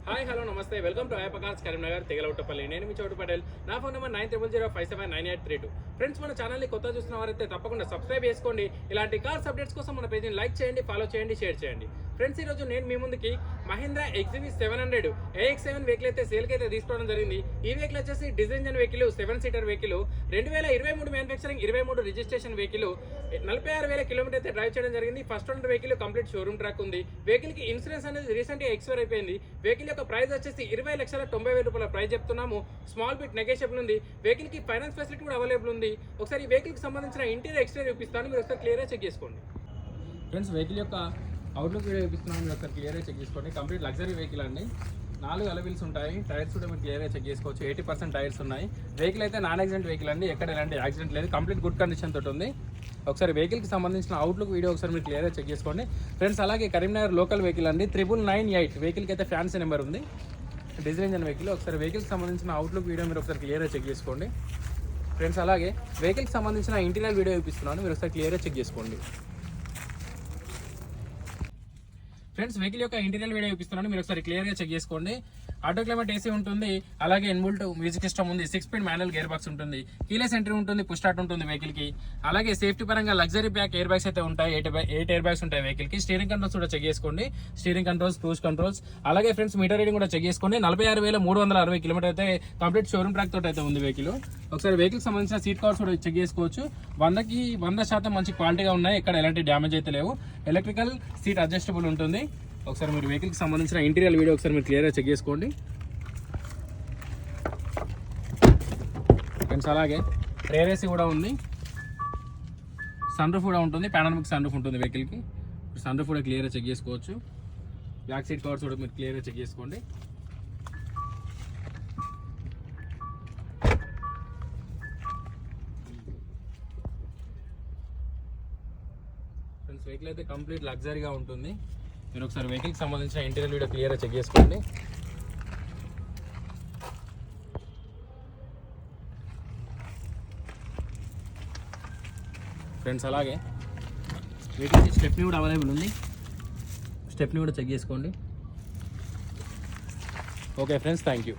Hi hello నమస్తే welcome to Ayyappa Cars Karimnagar తెగలౌటపల్లి. నేను మీ చోటు పటేల్. నా ఫోన్ నెంబర్ 9005799832. ఫ్రెండ్స్, మన ఛానల్ని కొత్త చూస్తున్న వారైతే తప్పకుండా సబ్స్క్రైబ్ చేసుకోండి. ఇలాంటి కార్స్ అప్డేట్స్ కోసం మన పేజ్ని లైక్ చేయండి, ఫాలో చేయండి, షేర్ చేయండి. ఫ్రెండ్స్, ఈరోజు నేను మీ ముందుకి మహీంద్రా XUV 700 AX7 వెహికల్ అయితే సేల్కి అయితే తీసుకోవడం జరిగింది. ఈ వెహికల్ వచ్చేసి diesel engine vehicle, 7 seater vehicle, 2023 manufacturing, 23 registration vehicle, 46,000 kilometre అయితే డ్రైవ్ చేయడం జరిగింది. First owner vehicle complete showroom track ఉంది. వెహికల్ కి ఇన్సూరెన్స్ అనేది రీసెంట్ గా ఎక్స్పైర్ అయిపోయింది. వెహికల్ యొక్క ప్రైస్ వచ్చేసి 20,90,000 రూపాయల ప్రైస్ చెప్తున్నాము. స్మాల్ బిట్ నెగోషియబుల్ ఉంది. వెహికల్ కి ఫైనాన్స్ ఫెసిలిటీ కూడా అవైలబుల్ ఉంది. ఒకసారి ఈ వెహికల్ కి సంబంధించిన ఇంటీరియర్ ఎక్స్టీరియర్ చూపిస్తాను, మీరు ఒకసారి క్లియర్ గా చెక్ చేసుకోండి. ఫ్రెండ్స్, వెహికల్ యొక్క అవుట్లుక్ వీడియో చూపిస్తున్నాను, మీరు ఒకసారి క్లియర్ గా చెక్ చేసుకోండి. కంప్లీట్ లగ్జరీ వెహికల్ అండి. 4 అలవీల్స్ ఉంటాయి. టైర్స్ కూడా మీరు క్లియర్గా చెక్ చేసుకోవచ్చు. 80% టైర్స్ ఉన్నాయి. వెహికల్ అయితే నాన్ యాక్సిడెంట్ వెహికల్ అండి. ఎక్కడ ఎలాంటి యాక్సిడెంట్ లేదు. కంప్లీట్ గుడ్ కండిషన్ తోటి ఉంది. ఒకసారి వెహికల్కి సంబంధించిన అవుట్లుక్ వీడియో ఒకసారి మీరు క్లియర్గా చెక్ చేసుకోండి. ఫ్రెండ్స్, అలాగే కరీంనగర్ లోకల్ వెహికల్ అండి. 9998 వెహికల్కి అయితే ఫ్యాన్సీ నెంబర్ ఉంది. Diesel engine vehicle. ఒకసారి వెహికల్కి సంబంధించిన అవుట్లుక్ వీడియో మీరు ఒకసారి క్లియర్గా చెక్ చేసుకోండి. ఫ్రెండ్స్, అలాగే వెహికల్కి సంబంధించిన ఇంటీరియర్ వీడియో చూపిస్తున్నాను, మీరు ఒకసారి క్లియర్గా చెక్ చేసుకోండి. ఫ్రెండ్స్, వెహికల్ యొక్క ఇంటీరియర్ వీడియో చూపిస్తున్నాను, మీరు ఒకసారి క్లియర్గా చెక్ చేసుకోండి. ఆటో క్లైమేట్ ఏసీ ఉంటుంది. అలాగే ఇన్బుల్ట్ మ్యూజిక్ సిస్టమ్ ఉంది. 6 స్పీడ్ మాన్యువల్ గేర్ బాక్స్ ఉంటుంది. కీలెస్ ఎంట్రీ ఉంటుంది. పుష్ స్టార్ట్ ఉంటుంది వెహికల్ కి. అలాగే సేఫ్టీ పరంగా లగ్జరీ బ్యాక్ ఎయిర్ బ్యాగ్స్ అయితే ఉంటాయి. 8 ఎయిర్ బ్యాగ్స్ ఉంటాయి వెహికల్ కి. స్టీరింగ్ కంట్రోల్స్ కూడా చెక్ చేసుకోండి. Steering controls, cruise controls. అలాగే ఫ్రెండ్స్, మీటర్ రీడింగ్ కూడా చెక్ చేసుకోండి. 46,360 కిలోమీటర్ అయితే కంప్లీట్ షోరూమ్ ట్రాక్ తోటి అయితే ఉంది వెహికల్. ఒకసారి వెహికల్ సంబంధించిన సీట్ కవర్స్ కూడా చెక్ చేసుకోవచ్చు. 100% మంచి క్వాలిటీగా ఉన్నాయి. ఇక్కడ ఎలాంటి డ్యామేజ్ అయితే లేవు. ఎలక్ట్రికల్ సీట్ అడ్జస్టబుల్ ఉంటుంది. ఒకసారి మీరు వెహికల్కి సంబంధించిన ఇంటీరియర్ వీడియో ఒకసారి మీరు క్లియర్గా చెక్ చేసుకోండి. ఫ్రెండ్స్, అలాగే రేర్ ఏసీ కూడా ఉంది. సన్ రూఫ్ కూడా ఉంటుంది. పానోరమిక్ సన్ రూఫ్ ఉంటుంది వెహికల్కి. సన్ రూఫ్ కూడా క్లియర్గా చెక్ చేసుకోవచ్చు. బ్యాక్ సీట్ కవర్స్ కూడా మీరు క్లియర్గా చెక్ చేసుకోండి. ఫ్రెండ్స్, వెహికల్ అయితే కంప్లీట్ లగ్జరీగా ఉంటుంది. మీరు ఒకసారి వెహికల్కి సంబంధించిన ఇంటీరియర్ వీడియో క్లియర్గా చెక్ చేసుకోండి. ఫ్రెండ్స్, అలాగే వెహికల్కి స్టెప్నీ కూడా అవైలబుల్ ఉంది. స్టెప్నీ కూడా చెక్ చేసుకోండి. Okay friends, thank you.